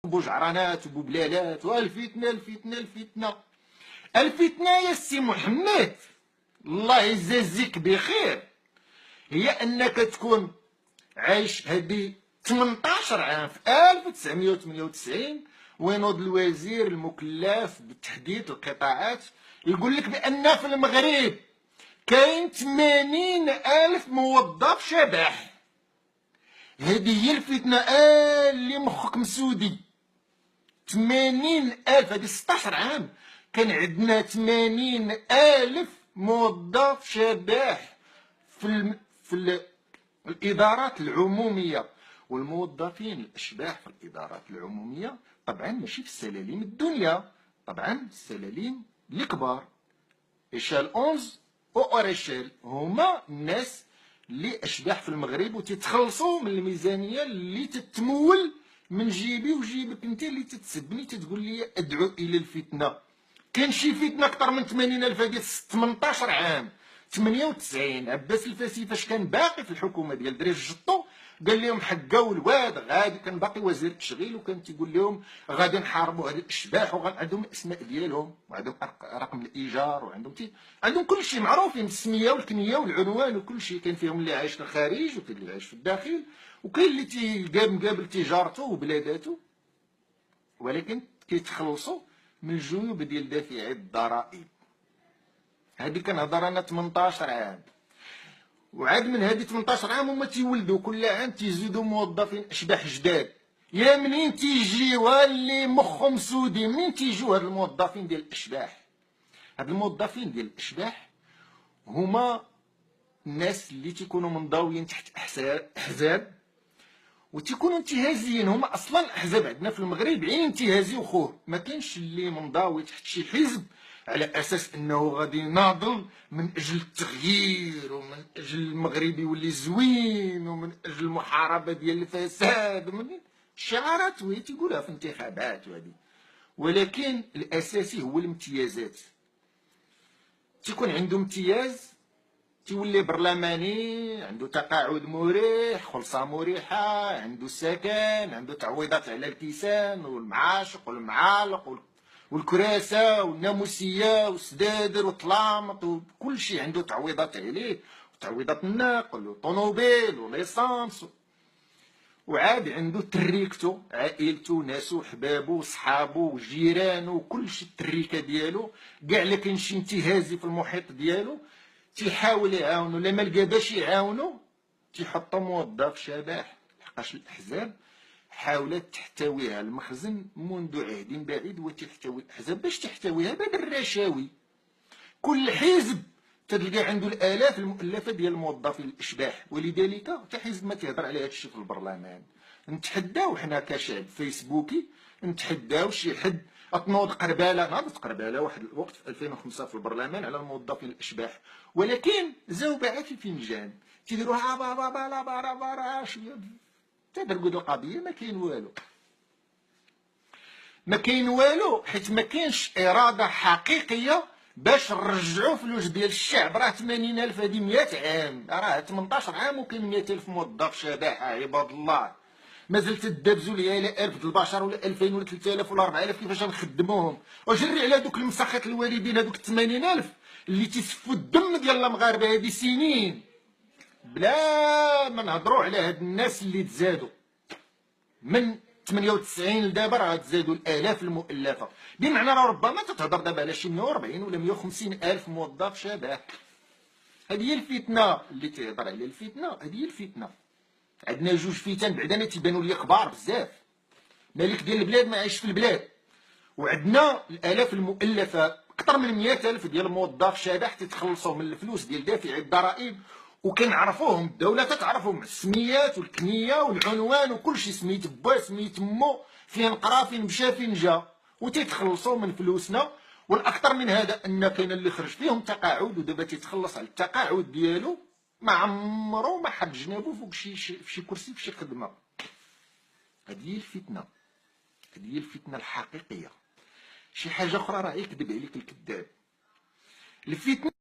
بوجعرانات وبوبلالات والفتنه الفتنه الفتنه الفتنه يا سي محمد، الله يجازيك بخير، هي انك تكون عايش هذه 18 عام في 1998 وينوض الوزير المكلف بتحديد القطاعات يقول لك بان في المغرب كاين 80,000 موظف شبح. هذه هي الفتنه اللي مخك مسودي. 80,000، هذه 16 عام كان عندنا 80,000 موظف شباح في الإدارات العمومية. والموظفين الأشباح في الإدارات العمومية طبعا ماشي في السلالم الدنيا، طبعا السلالم الكبار، إشال 11 و أوريشال، هما الناس اللي أشباح في المغرب وتتخلصوا من الميزانية اللي تتمول من جيبي وجيبك انت اللي تتسبني تتقول لي ادعو الى الفتنه. كان شي فتنه اكثر من 80,000 هذه 18 عام. 98 عباس الفاسي فاش كان باقي في الحكومه ديال دريج الجطو قال لهم حقاو الواد غادي، كان باقي وزير التشغيل وكان تيقول لهم غادي نحاربوا هاد الاشباح وعندهم الاسماء ديالهم وعندهم رقم الايجار وعندهم عندهم كل شيء معروفين، السميه والكنيه والعنوان وكل شيء. كان فيهم اللي عايش في الخارج وكاين اللي عايش في الداخل وكاين اللي مقابل تجارته وبلاداته، ولكن كيتخلصوا من الجيوب ديال دافعي الضرائب. هذه كنهضر انا 18 عام، وعاد من هذه 18 عام هما تيولدوا كل عام تيزيدوا موظفين اشباح جداد. يا منين تيجيو اللي مخهم سودي؟ منين تيجيو هاد الموظفين ديال الاشباح؟ هاد الموظفين ديال الاشباح هما الناس اللي تيكونوا منضويين تحت احزاب وتيكونوا انتهازيين. هما اصلا الاحزاب عندنا في المغرب عين انتهازي وخوه، ما كاينش اللي منضوي تحت شي حزب على اساس انه غادي يناضل من اجل التغيير ومن اجل المغرب يولي زوين ومن اجل المحاربه ديال الفساد ومن الشعارات وهي تيقولها في الانتخابات وهذه. ولكن الاساسي هو الامتيازات. تيكون عنده امتياز تيولي برلماني، عنده تقاعد مريح، خلصه مريحه، عنده سكن، عنده تعويضات على الكيسان والمعاشق والمعالق والكراسه والناموسيه والسدادر والطلامط وكل شيء عنده تعويضات عليه، وتعويضات النقل والطوموبيل وليسانس. وعاد عنده تريكتو، عائلته ناسو حبابو وصحابو وجيرانو وكل شيء، التريكه ديالو كاع الا كاين شي انتهازي في المحيط ديالو تيحاول يعاونو، لما لقى باش يعاونو تيحطو موظف شبح. لحقاش الاحزاب حاولت تحتويها المخزن منذ عهد بعيد وتحتوي الاحزاب باش تحتويها باب الرشاوي. كل حزب تلقى عنده الالاف المؤلفه ديال الموظفين الاشباح، ولذلك حتى حزب ما تيهضر على هذا الشيء في البرلمان. نتحداو حنا كشعب فيسبوكي، نتحداو شي حد تنوض قرباله، ناضت قرباله واحد الوقت في 2005 في البرلمان على الموظفين الاشباح، ولكن زوبعه في فنجان تيديروها بابا لا بارا بارا شويه تدرقد القضيه. ما كاين والو، ما كاين والو، حيت ما كاينش اراده حقيقيه باش نرجعوا فلوس ديال الشعب. راه 80,000 هذه 100 عام، راه 18 عام وكاين 100,000 موظف شباحه عباد الله. مازال تدابزوا ليا الى 1000 البشر ولا 2000 ولا 3000 ولا 4000 كيفاش غنخدموهم؟ وجري على دوك المساخط الوالدين هذوك 80,000 اللي تيسفوا الدم ديال المغاربه هذه سنين بلا ما نهضروا على هاد الناس اللي تزادوا من 98 لدابا. راه تزادوا الالاف المؤلفه، بمعنى راه ربما تتهضر دابا على شي 140 ولا 150 الف موظف شبح. هذه هي الفتنه اللي تيهضر عليها الفتنه، هذه هي الفتنه. عندنا جوج فتن بعدا تيبانوا لي كبار بزاف. ملك ديال البلاد ما عايش في البلاد، وعندنا الالاف المؤلفه اكثر من 100,000 ديال الموظف شبح تتخلصوا من الفلوس ديال دافعي الضرائب وكنعرفوهم، الدوله تتعرفهم السميات والكنيه والعنوان وكل شيء، سميت با سميت مو، فين قرا فين مشى فين جا، وتيتخلصوا من فلوسنا. والاكثر من هذا ان كاين اللي خرج فيهم تقاعد ودابا تيتخلص على التقاعد ديالو ما عمرو ما حط جنابو فوق شي كرسي في شي خدمه. هذه هي الفتنه، هذه هي الفتنه الحقيقيه. شي حاجه اخرى راه يكذب عليك الكذاب. الفتنه